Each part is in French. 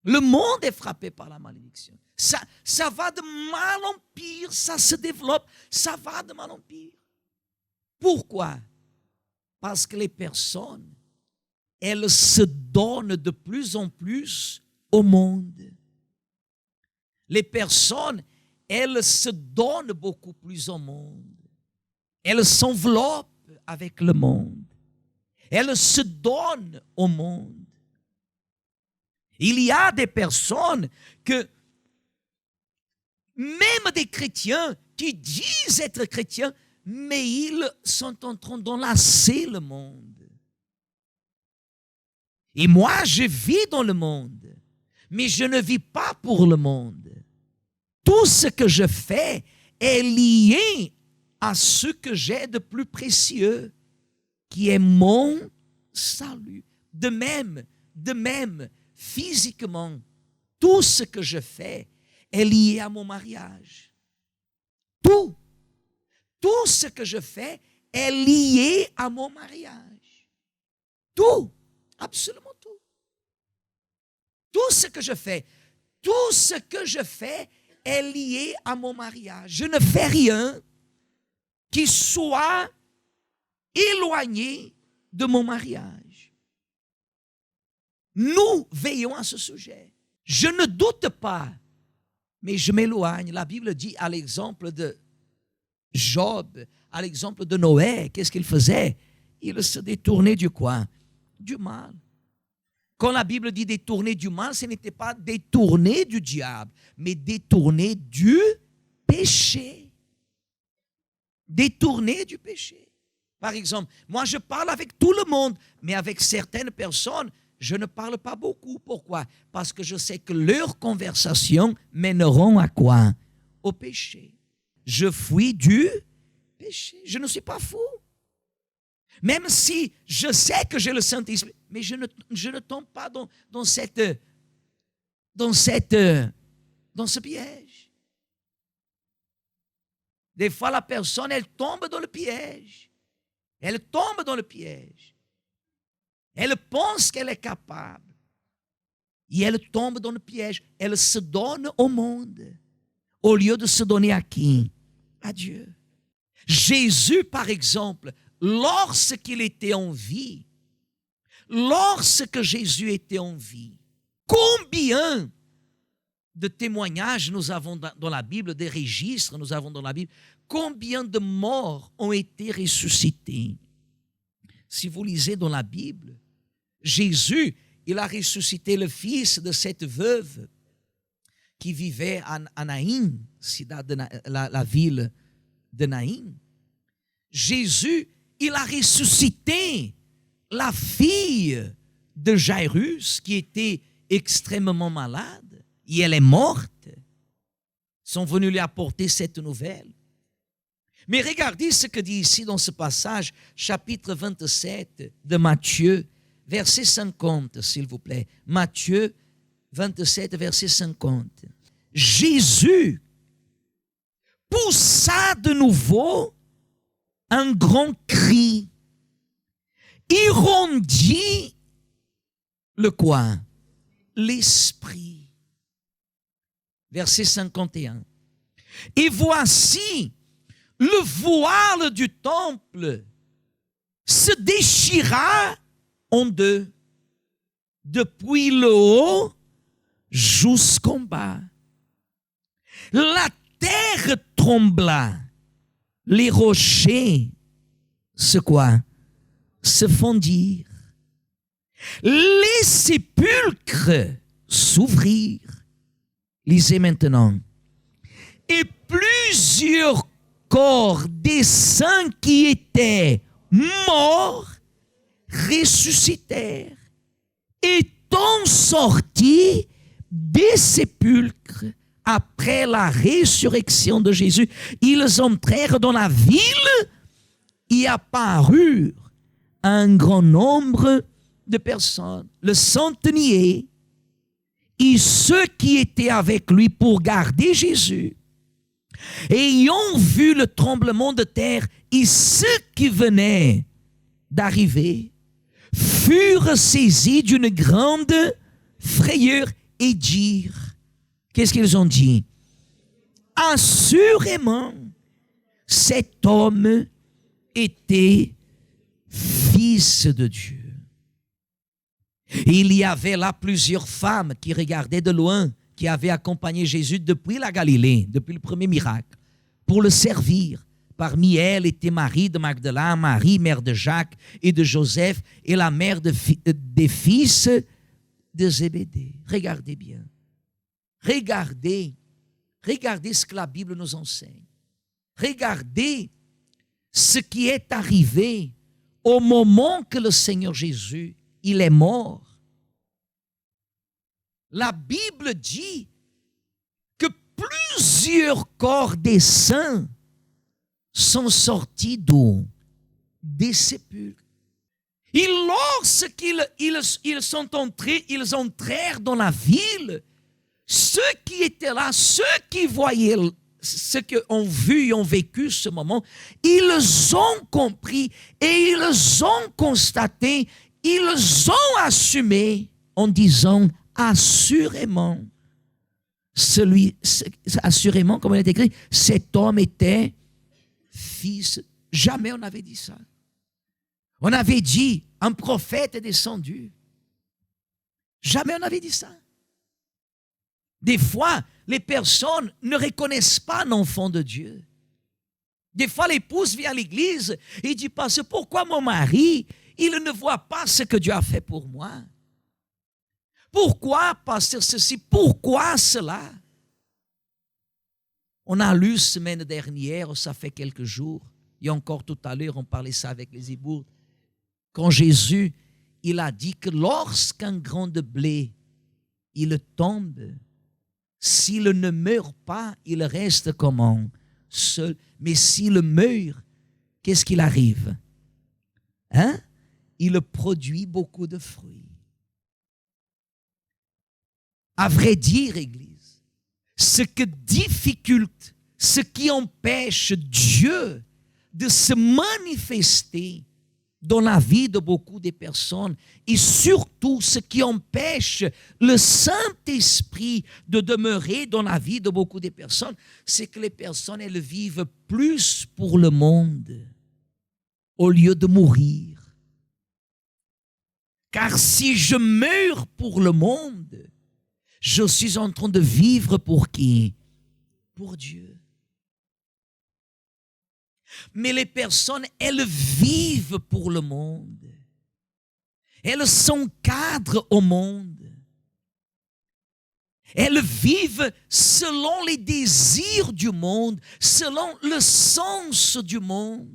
Le monde est frappé par la malédiction. Ça va de mal en pire, ça se développe, ça va de mal en pire. Pourquoi? Parce que les personnes, elles se donnent de plus en plus au monde. Les personnes, elles se donnent beaucoup plus au monde. Elles s'enveloppent avec le monde. Elles se donnent au monde. Il y a des personnes que, même des chrétiens qui disent être chrétiens, mais ils sont en train d'enlacer le monde. Et moi, je vis dans le monde, mais je ne vis pas pour le monde. Tout ce que je fais est lié à ce que j'ai de plus précieux, qui est mon salut. De même, physiquement, tout ce que je fais est lié à mon mariage. Tout ce que je fais est lié à mon mariage. Tout, absolument tout. Tout ce que je fais est lié à mon mariage. Je ne fais rien qui soit éloigné de mon mariage. Nous veillons à ce sujet. Je ne doute pas, mais je m'éloigne. La Bible dit à l'exemple de Job, à l'exemple de Noé, qu'est-ce qu'il faisait? Il se détournait du quoi? Du mal. Quand la Bible dit détourner du mal, ce n'était pas détourner du diable, mais détourner du péché. Détourner du péché. Par exemple, moi je parle avec tout le monde, mais avec certaines personnes, je ne parle pas beaucoup. Pourquoi? Parce que je sais que leurs conversations mèneront à quoi? Au péché. Je fuis du péché. Je ne suis pas fou. Même si je sais que j'ai le Saint-Esprit, mais je ne tombe pas dans ce piège. Des fois, la personne, elle tombe dans le piège. Elle tombe dans le piège. Elle pense qu'elle est capable. Et elle tombe dans le piège. Elle se donne au monde. Au lieu de se donner à qui? À Dieu. Jésus, par exemple, lorsqu'il était en vie, lorsque Jésus était en vie, combien de témoignages nous avons dans la Bible, des registres nous avons dans la Bible, combien de morts ont été ressuscités? Si vous lisez dans la Bible, Jésus, il a ressuscité le fils de cette veuve qui vivait à Naïm, la ville de Naïm. Jésus, il a ressuscité la fille de Jairus qui était extrêmement malade et elle est morte. Ils sont venus lui apporter cette nouvelle. Mais regardez ce que dit ici dans ce passage, chapitre 27 de Matthieu, verset 50, s'il vous plaît. Matthieu 27, verset 50. Jésus poussa de nouveau un grand cri. Il rendit le quoi? L'esprit. Verset 51. Et voici, le voile du temple se déchira en deux, depuis le haut jusqu'en bas. La terre trembla, les rochers se quoi? Se fondirent. Les sépulcres s'ouvrirent. Lisez maintenant. Et plusieurs corps des saints qui étaient morts ressuscitèrent, étant sortis des sépulcres après la résurrection de Jésus. Ils entrèrent dans la ville et apparurent un grand nombre de personnes. Le centenier et ceux qui étaient avec lui pour garder Jésus, ayant vu le tremblement de terre et ceux qui venaient d'arriver, furent saisis d'une grande frayeur et dirent, qu'est-ce qu'ils ont dit? Assurément, cet homme était fils de Dieu. Et il y avait là plusieurs femmes qui regardaient de loin, qui avaient accompagné Jésus depuis la Galilée, depuis le premier miracle, pour le servir. Parmi elles était Marie de Magdala, Marie, mère de Jacques et de Joseph, et la mère des fils de Zébédée. Regardez bien. Regardez ce que la Bible nous enseigne. Regardez ce qui est arrivé au moment que le Seigneur Jésus, il est mort. La Bible dit que plusieurs corps des saints sont sortis d'où? Des sépulcres. Et lorsqu'ils sont entrés, ils entrèrent dans la ville. Ceux qui étaient là, ceux qui voyaient ce qu'ont vu et ont vécu ce moment, ils ont compris et ils ont constaté, ils ont assumé en disant assurément, assurément, comme il est écrit, cet homme était fils. Jamais on avait dit ça. On avait dit un prophète est descendu. Jamais on avait dit ça. Des fois, les personnes ne reconnaissent pas l'enfant de Dieu. Des fois, l'épouse vient à l'église et dit, pasteur, pourquoi mon mari, il ne voit pas ce que Dieu a fait pour moi? Pourquoi, pasteur, ceci? Pourquoi cela? On a lu semaine dernière, ça fait quelques jours, et encore tout à l'heure, on parlait ça avec les Hébourdes, quand Jésus, il a dit que lorsqu'un grain de blé, il tombe, s'il ne meurt pas, il reste comment? Seul. Mais s'il meurt, qu'est-ce qu'il arrive? Hein? Il produit beaucoup de fruits. À vrai dire, Église, ce qui empêche Dieu de se manifester dans la vie de beaucoup de personnes, et surtout ce qui empêche le Saint-Esprit de demeurer dans la vie de beaucoup de personnes, c'est que les personnes, elles vivent plus pour le monde au lieu de mourir. Car si je meurs pour le monde, je suis en train de vivre pour qui? Pour Dieu. Mais les personnes, elles vivent pour le monde. Elles s'encadrent au monde. Elles vivent selon les désirs du monde, selon le sens du monde.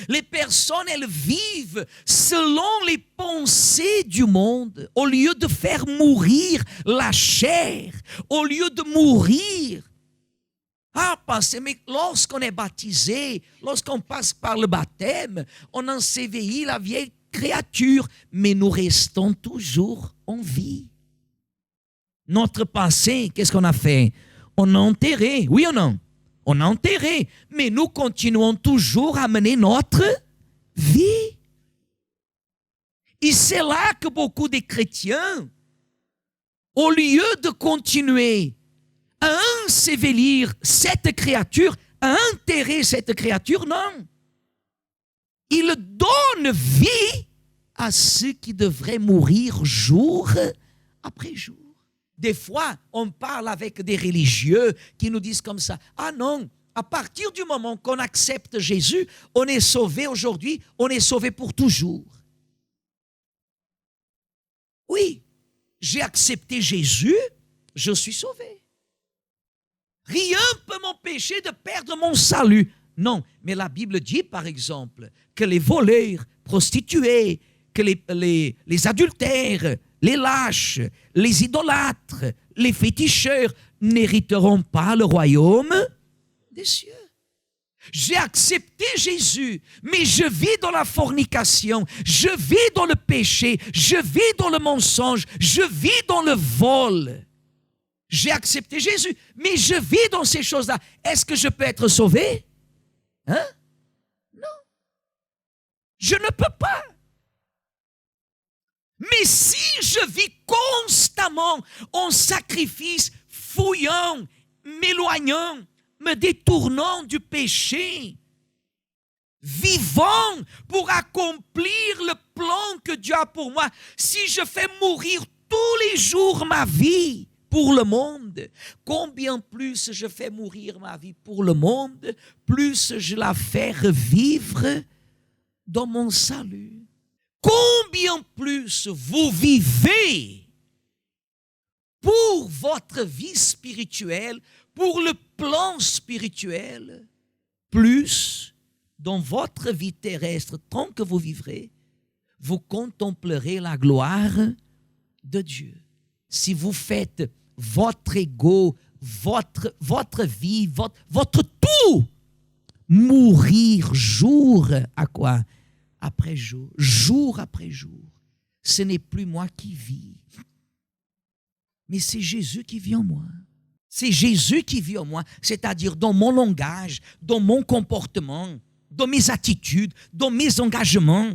Les personnes, elles vivent selon les pensées du monde. Au lieu de faire mourir la chair, au lieu de mourir. Mais lorsqu'on est baptisé, lorsqu'on passe par le baptême, on ensevelit la vieille créature, mais nous restons toujours en vie. Notre passé, qu'est-ce qu'on a fait? On a enterré, oui ou non? On a enterré, mais nous continuons toujours à mener notre vie. Et c'est là que beaucoup de chrétiens, au lieu de continuer à ensevelir cette créature, à enterrer cette créature, non. Il donne vie à ceux qui devraient mourir jour après jour. Des fois, on parle avec des religieux qui nous disent comme ça, ah non, à partir du moment qu'on accepte Jésus, on est sauvé aujourd'hui, on est sauvé pour toujours. Oui, j'ai accepté Jésus, je suis sauvé. Rien ne peut m'empêcher de perdre mon salut. Non, mais la Bible dit par exemple que les voleurs, prostituées, que les adultères, les lâches, les idolâtres, les féticheurs n'hériteront pas le royaume des cieux. J'ai accepté Jésus, mais je vis dans la fornication, je vis dans le péché, je vis dans le mensonge, je vis dans le vol. J'ai accepté Jésus, mais je vis dans ces choses-là. Est-ce que je peux être sauvé? Hein? Non. Je ne peux pas. Mais si je vis constamment en sacrifice, fouillant, m'éloignant, me détournant du péché, vivant pour accomplir le plan que Dieu a pour moi, si je fais mourir tous les jours ma vie pour le monde, combien plus je fais mourir ma vie pour le monde, plus je la fais revivre dans mon salut. Combien plus vous vivez pour votre vie spirituelle, pour le plan spirituel, plus dans votre vie terrestre, tant que vous vivrez, vous contemplerez la gloire de Dieu. Si vous faites votre ego, votre vie, votre tout, mourir jour à quoi? Après jour, jour après jour, ce n'est plus moi qui vis, mais c'est Jésus qui vit en moi. C'est Jésus qui vit en moi, c'est-à-dire dans mon langage, dans mon comportement, dans mes attitudes, dans mes engagements.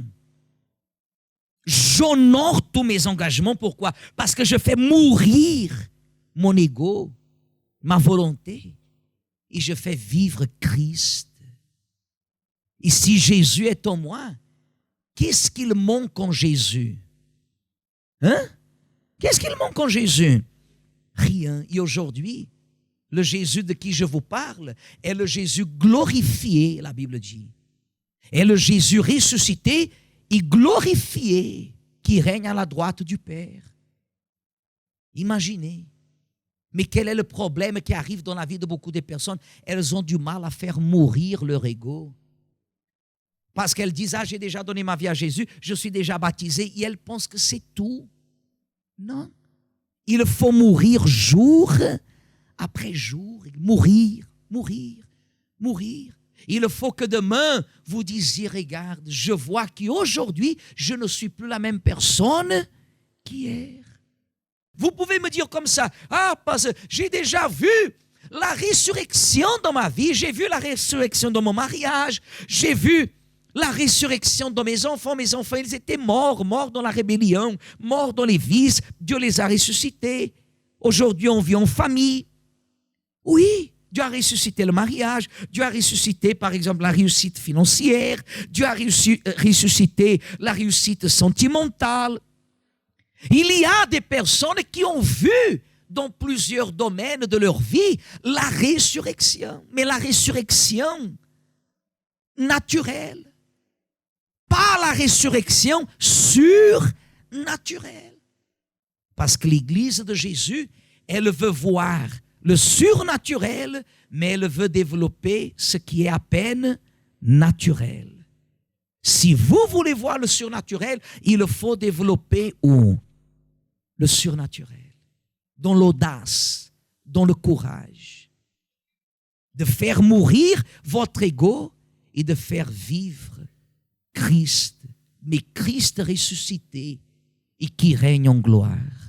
J'honore tous mes engagements. Pourquoi? Parce que je fais mourir mon ego, ma volonté, et je fais vivre Christ. Et si Jésus est en moi, qu'est-ce qu'il manque en Jésus? Hein? Qu'est-ce qu'il manque en Jésus? Rien. Et aujourd'hui, le Jésus de qui je vous parle est le Jésus glorifié, la Bible dit. Est le Jésus ressuscité et glorifié qui règne à la droite du Père. Imaginez. Mais quel est le problème qui arrive dans la vie de beaucoup de personnes? Elles ont du mal à faire mourir leur ego. Parce qu'elles disent, j'ai déjà donné ma vie à Jésus, je suis déjà baptisé, et elles pensent que c'est tout. Non. Il faut mourir jour après jour, mourir. Il faut que demain, vous disiez, regarde, je vois qu'aujourd'hui, je ne suis plus la même personne qu'hier. Vous pouvez me dire comme ça, parce que j'ai déjà vu la résurrection dans ma vie, j'ai vu la résurrection dans mon mariage, j'ai vu la résurrection dans mes enfants, ils étaient morts dans la rébellion, morts dans les vices, Dieu les a ressuscités. Aujourd'hui, on vit en famille. Oui, Dieu a ressuscité le mariage, Dieu a ressuscité, par exemple, la réussite financière, Dieu a ressuscité la réussite sentimentale. Il y a des personnes qui ont vu dans plusieurs domaines de leur vie la résurrection, mais la résurrection naturelle. Pas la résurrection surnaturelle. Parce que l'Église de Jésus, elle veut voir le surnaturel, mais elle veut développer ce qui est à peine naturel. Si vous voulez voir le surnaturel, il faut développer où? Le surnaturel. Dans l'audace, dans le courage. De faire mourir votre ego et de faire vivre Christ, mais Christ ressuscité et qui règne en gloire.